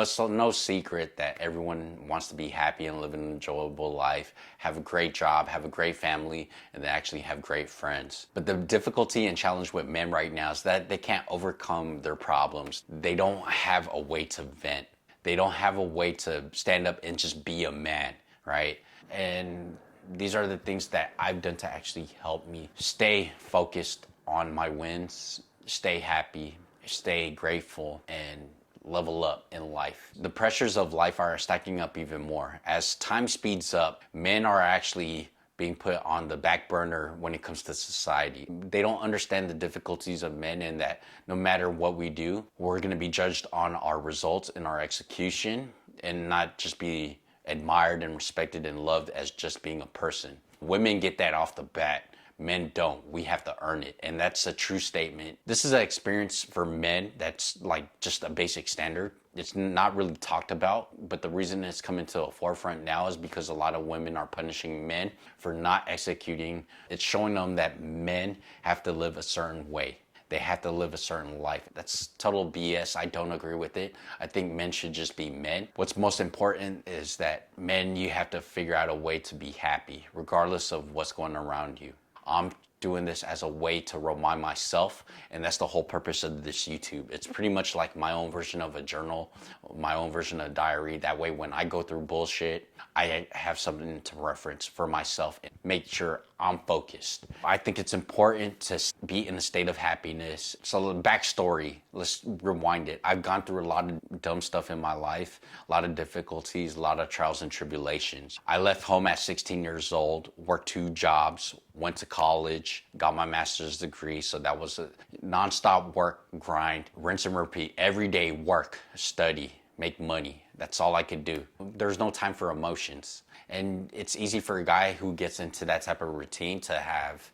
It's no secret that everyone wants to be happy and live an enjoyable life, have a great job, have a great family, and they actually have great friends. But the difficulty and challenge with men right now is that they can't overcome their problems. They don't have a way to vent. They don't have a way to stand up and just be a man, right? And these are the things that I've done to actually help me stay focused on my wins, stay happy, stay grateful, and level up in life. The pressures of life are stacking up even more. As time speeds up, men are actually being put on the back burner when it comes to society. They don't understand the difficulties of men, and that no matter what we do, we're going to be judged on our results and our execution, and not just be admired and respected and loved as just being a person. Women get that off the bat. Men don't. We have to earn it. And that's a true statement. This is an experience for men that's like just a basic standard. It's not really talked about, but the reason it's coming to the forefront now is because a lot of women are punishing men for not executing. It's showing them that men have to live a certain way. They have to live a certain life. That's total BS. I don't agree with it. I think men should just be men. What's most important is that men, you have to figure out a way to be happy, regardless of what's going around you. I'm doing this as a way to remind myself, and that's the whole purpose of this YouTube. It's pretty much like my own version of a journal, my own version of a diary. That way when I go through bullshit, I have something to reference for myself and make sure I'm focused. I think it's important to be in a state of happiness. So the backstory, let's rewind it. I've gone through a lot of dumb stuff in my life, a lot of difficulties, a lot of trials and tribulations. I left home at 16 years old, worked 2 jobs, went to college, got my master's degree. So that was a nonstop work, grind, rinse and repeat. Every day work, study, make money. That's all I could do. There's no time for emotions. And it's easy for a guy who gets into that type of routine to have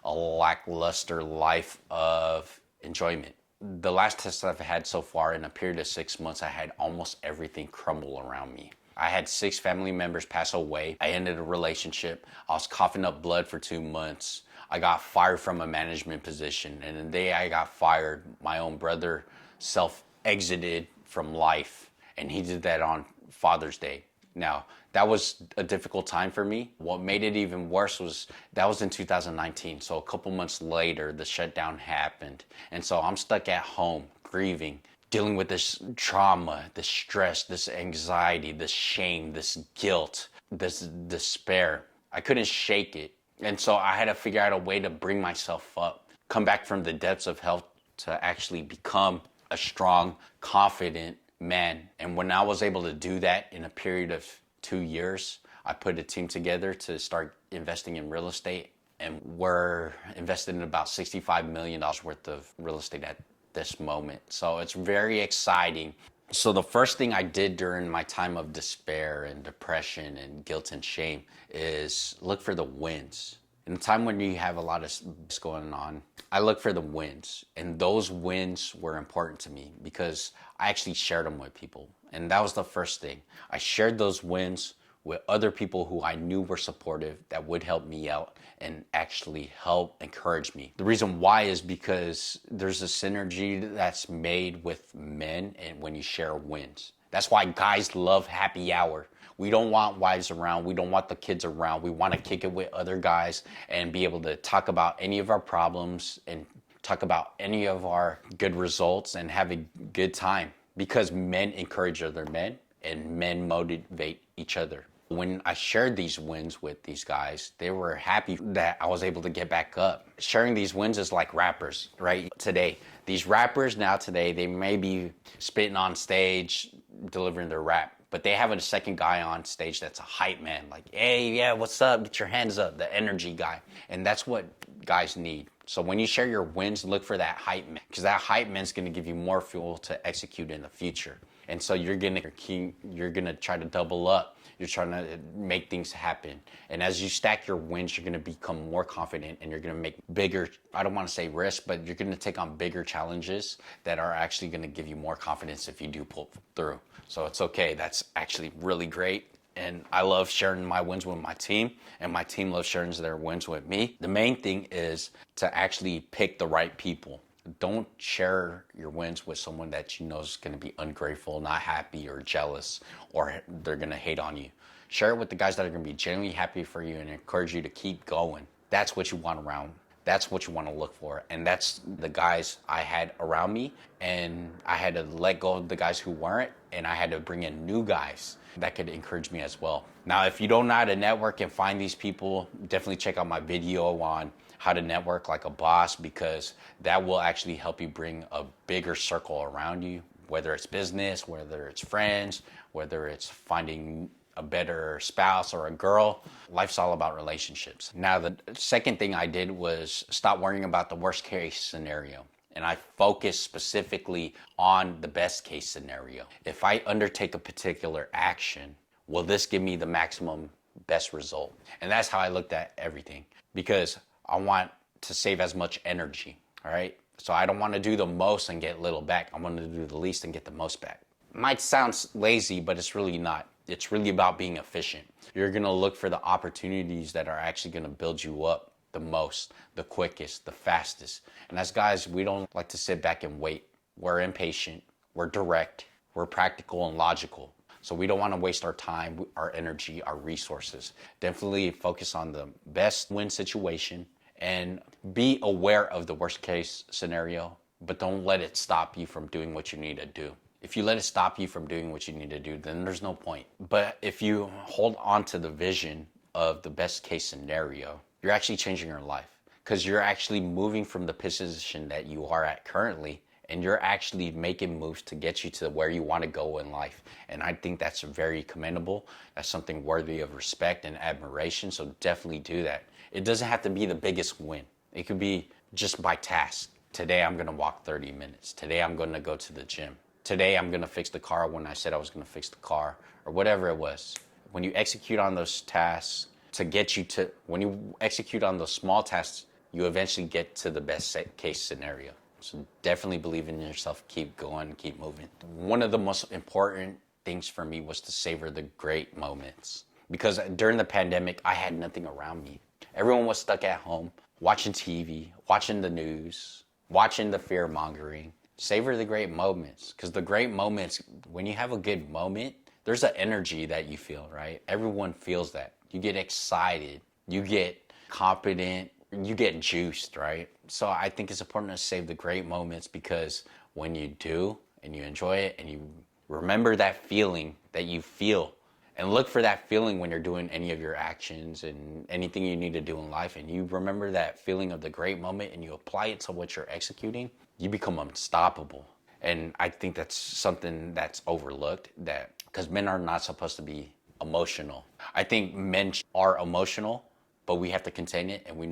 a lackluster life of enjoyment. The last test I've had so far, in a period of 6 months, I had almost everything crumble around me. I had 6 family members pass away. I ended a relationship. I was coughing up blood for 2 months. I got fired from a management position. And the day I got fired, my own brother self-exited from life. And he did that on Father's Day. Now, that was a difficult time for me. What made it even worse was that was in 2019. So a couple months later, the shutdown happened. And so I'm stuck at home, grieving, dealing with this trauma, this stress, this anxiety, this shame, this guilt, this despair. I couldn't shake it. And so I had to figure out a way to bring myself up, come back from the depths of hell to actually become a strong, confident man. And when I was able to do that in a period of 2 years, I put a team together to start investing in real estate. And we're invested in about $65 million worth of real estate at this moment. So it's very exciting. So the first thing I did during my time of despair and depression and guilt and shame is look for the wins. In a time when you have a lot of this going on, I look for the wins. And those wins were important to me because I actually shared them with people. And that was the first thing. I shared those wins with other people who I knew were supportive, that would help me out and actually help encourage me. The reason why is because there's a synergy that's made with men and when you share wins. That's why guys love happy hour. We don't want wives around. We don't want the kids around. We want to kick it with other guys and be able to talk about any of our problems and talk about any of our good results and have a good time, because men encourage other men and men motivate each other. When I shared these wins with these guys, they were happy that I was able to get back up. Sharing these wins is like rappers, right? Today, these rappers now today, they may be spitting on stage, delivering their rap, but they have a second guy on stage that's a hype man. Like, hey, yeah, what's up? Get your hands up, the energy guy. And that's what guys need. So when you share your wins, look for that hype man, because that hype man's gonna give you more fuel to execute in the future. And so you're gonna try to double up. You're trying to make things happen. And as you stack your wins, you're gonna become more confident and you're gonna make bigger, I don't wanna say risk, but you're gonna take on bigger challenges that are actually gonna give you more confidence if you do pull through. So it's okay, that's actually really great. And I love sharing my wins with my team, and my team loves sharing their wins with me. The main thing is to actually pick the right people. Don't share your wins with someone that you know is going to be ungrateful, not happy, or jealous, or they're going to hate on you. Share it with the guys that are going to be genuinely happy for you and encourage you to keep going. That's what you want around. That's what you want to look for. And that's the guys I had around me. And I had to let go of the guys who weren't. And I had to bring in new guys that could encourage me as well. Now, if you don't know how to network and find these people, definitely check out my video on how to network like a boss, because that will actually help you bring a bigger circle around you, whether it's business, whether it's friends, whether it's finding a better spouse or a girl. Life's all about relationships. Now, the second thing I did was stop worrying about the worst case scenario. And I focused specifically on the best case scenario. If I undertake a particular action, will this give me the maximum best result? And that's how I looked at everything, because I want to save as much energy, all right? So I don't want to do the most and get little back. I want to do the least and get the most back. Might sound lazy, but it's really not. It's really about being efficient. You're going to look for the opportunities that are actually going to build you up the most, the quickest, the fastest. And as guys, we don't like to sit back and wait. We're impatient, we're direct, we're practical and logical. So we don't want to waste our time, our energy, our resources. Definitely focus on the best win situation and be aware of the worst case scenario, but don't let it stop you from doing what you need to do. If you let it stop you from doing what you need to do, then there's no point. But if you hold on to the vision of the best case scenario, you're actually changing your life, because you're actually moving from the position that you are at currently, and you're actually making moves to get you to where you want to go in life. And I think that's very commendable. That's something worthy of respect and admiration. So definitely do that. It doesn't have to be the biggest win. It could be just by task. Today I'm going to walk 30 minutes. Today I'm going to go to the gym. Today I'm going to fix the car when I said I was going to fix the car, or whatever it was. When you execute on those tasks to get you to, when you execute on those small tasks, you eventually get to the best case scenario. So definitely believe in yourself, keep going, keep moving. One of the most important things for me was to savor the great moments, because during the pandemic, I had nothing around me. Everyone was stuck at home, watching TV, watching the news, watching the fear mongering. Savor the great moments, because the great moments, when you have a good moment, there's an energy that you feel, right? Everyone feels that. You get excited, you get confident, you get juiced, right? So I think it's important to save the great moments, because when you do and you enjoy it and you remember that feeling that you feel, and look for that feeling when you're doing any of your actions and anything you need to do in life, and you remember that feeling of the great moment and you apply it to what you're executing, you become unstoppable. And I think that's something that's overlooked, that because men are not supposed to be emotional. I think men are emotional, but we have to contain it, and we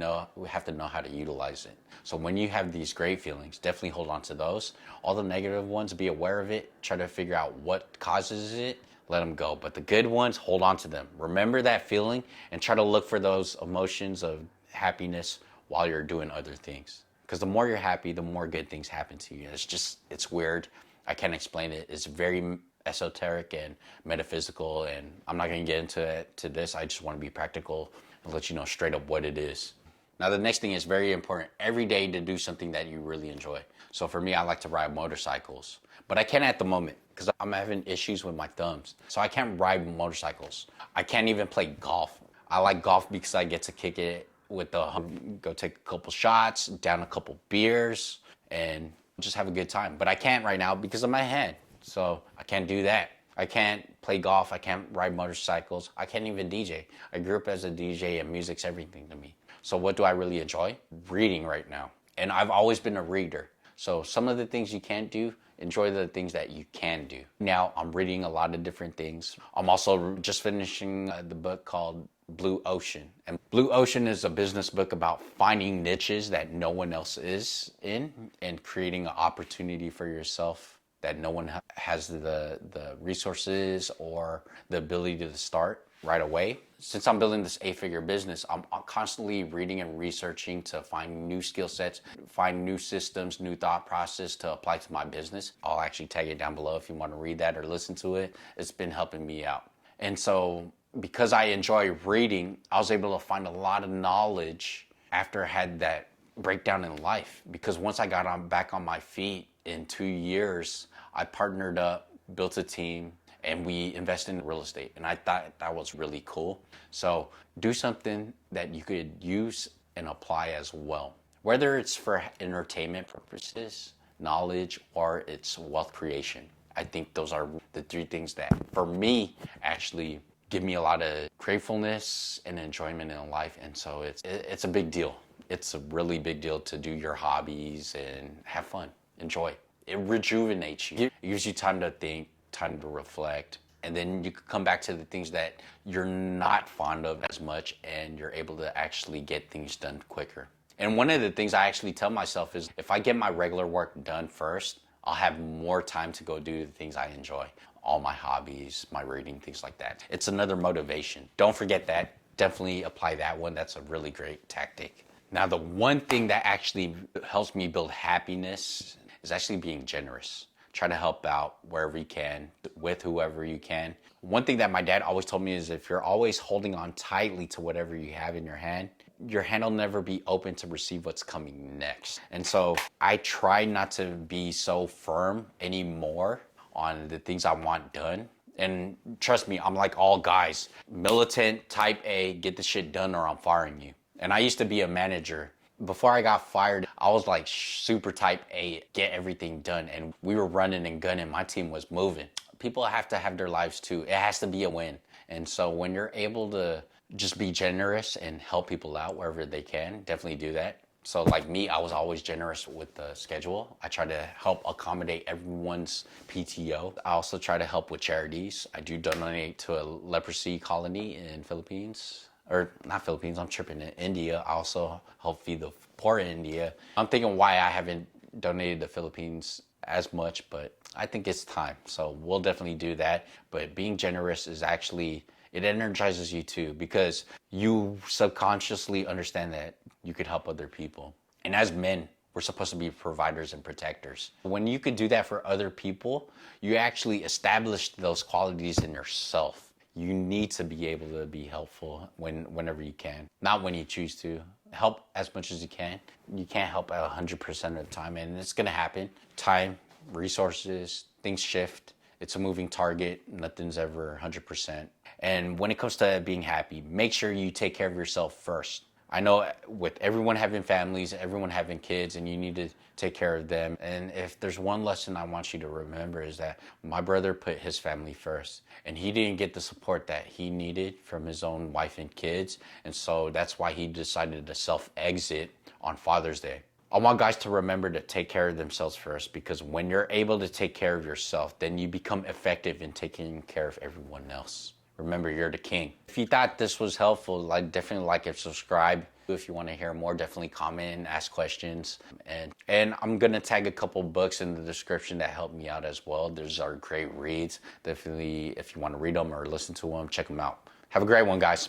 have to know how to utilize it. So when you have these great feelings, definitely hold on to those. All the negative ones, be aware of it, try to figure out what causes it, let them go. But the good ones, hold on to them. Remember that feeling and try to look for those emotions of happiness while you're doing other things. Because the more you're happy, the more good things happen to you. It's weird. I can't explain it. It's very esoteric and metaphysical, and I'm not going to get into this. I just want to be practical and let you know straight up what it is. Now, the next thing is very important. Every day to do something that you really enjoy. So for me, I like to ride motorcycles, but I can't at the moment because I'm having issues with my thumbs. So I can't ride motorcycles. I can't even play golf. I like golf because I get to kick it with go take a couple shots, down a couple beers, and just have a good time. But I can't right now because of my hand. So I can't do that. I can't play golf. I can't ride motorcycles. I can't even DJ. I grew up as a DJ, and music's everything to me. So what do I really enjoy? Reading right now. And I've always been a reader. So some of the things you can't do, enjoy the things that you can do. Now I'm reading a lot of different things. I'm also just finishing the book called Blue Ocean. And Blue Ocean is a business book about finding niches that no one else is in and creating an opportunity for yourself that no one has the resources or the ability to start right away. Since I'm building this 8-figure business, I'm constantly reading and researching to find new skill sets, find new systems, new thought process to apply to my business. I'll actually tag it down below if you want to read that or listen to it. It's been helping me out. And so because I enjoy reading, I was able to find a lot of knowledge after I had that breakdown in life, because once I got back on my feet in 2 years, I partnered up, built a team, and we invested in real estate. And I thought that was really cool. So do something that you could use and apply as well, whether it's for entertainment purposes, knowledge, or it's wealth creation. I think those are the three things that, for me, actually give me a lot of gratefulness and enjoyment in life. And so it's a big deal. It's a really big deal to do your hobbies and have fun, enjoy. It rejuvenates you. It gives you time to think, time to reflect, and then you can come back to the things that you're not fond of as much, and you're able to actually get things done quicker. And one of the things I actually tell myself is, if I get my regular work done first, I'll have more time to go do the things I enjoy, all my hobbies, my reading, things like that. It's another motivation. Don't forget that. Definitely apply that one. That's a really great tactic. Now, the one thing that actually helps me build happiness is actually being generous. Try to help out wherever you can, with whoever you can. One thing that my dad always told me is, if you're always holding on tightly to whatever you have in your hand will never be open to receive what's coming next. And so I try not to be so firm anymore on the things I want done. And trust me, I'm like all guys, militant, type A, get the shit done or I'm firing you. And I used to be a manager. Before I got fired, I was like super type A, get everything done. And we were running and gunning. My team was moving. People have to have their lives too. It has to be a win. And so when you're able to just be generous and help people out wherever they can, definitely do that. So like me, I was always generous with the schedule. I try to help accommodate everyone's PTO. I also try to help with charities. I do donate to a leprosy colony in Philippines. Or not Philippines, I'm tripping, in India. I also help feed the poor in India. I'm thinking why I haven't donated to Philippines as much, but I think it's time. So we'll definitely do that. But being generous is actually, it energizes you too, because you subconsciously understand that you could help other people. And as men, we're supposed to be providers and protectors. When you could do that for other people, you actually establish those qualities in yourself. You need to be able to be helpful whenever you can, not when you choose to. Help as much as you can. You can't help at 100% of the time, and it's gonna happen. Time, resources, things shift. It's a moving target. Nothing's ever 100%. And when it comes to being happy, make sure you take care of yourself first. I know with everyone having families, everyone having kids, and you need to take care of them. And if there's one lesson I want you to remember, is that my brother put his family first, and he didn't get the support that he needed from his own wife and kids. And so that's why he decided to self-exit on Father's Day. I want guys to remember to take care of themselves first, because when you're able to take care of yourself, then you become effective in taking care of everyone else. Remember, you're the king. If you thought this was helpful, definitely like and subscribe. If you want to hear more, definitely comment and ask questions. And I'm gonna tag a couple books in the description that helped me out as well. Those are great reads. Definitely, if you want to read them or listen to them, check them out. Have a great one, guys.